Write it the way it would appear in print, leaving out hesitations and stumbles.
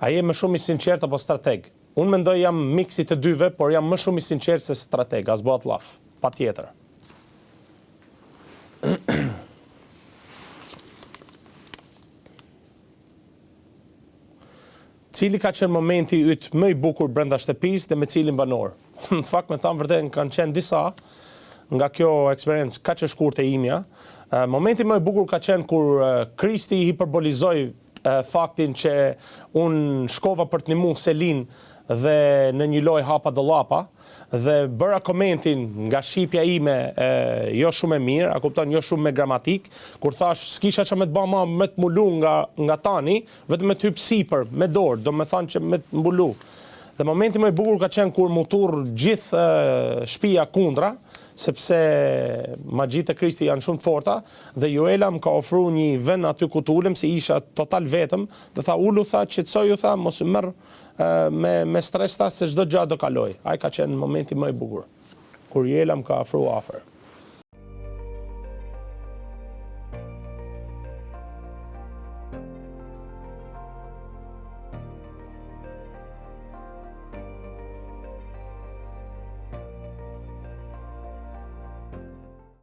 A je më shumë i sinqert apo strateg? Unë mendoj jam miksi të dyve, por jam më shumë i sinqert se strateg, as bëhet llaf, patjetër. Cili ka qenë momenti yt më i bukur brenda shtëpisë dhe me cilin banor? Në fakt, me thënë vërtet, kanë qenë disa nga kjo eksperiencë kaq e shkurtë e imja. Momenti më i bukur ka qenë kur Kristi hiperbolizoi faktin që unë shkova për të ndihmuar Selin dhe në një lojë hapa dollapa dhe bëra komentin nga shqipja ime jo shumë e mirë, a kupton, jo shumë me gramatik, kur thash s'kisha që me të bëma me të mbulu nga tani, vetëm me të hyp sipër, me dorë, do me thanë që me të mbulu. Dhe momenti më i bukur ka qenë kur mu turr gjithë shtëpia kundra, sepse magjitë e Kristi janë shumë të forta dhe Joela më ka ofruar një vend aty ku ulem, si isha total vetëm, dhe tha ulu, tha qetësoju, tha mos u merr me stres, tha se çdo gjë do kaloj. Ai ka qenë momenti më i bukur kur Joela më ka ofruar afër.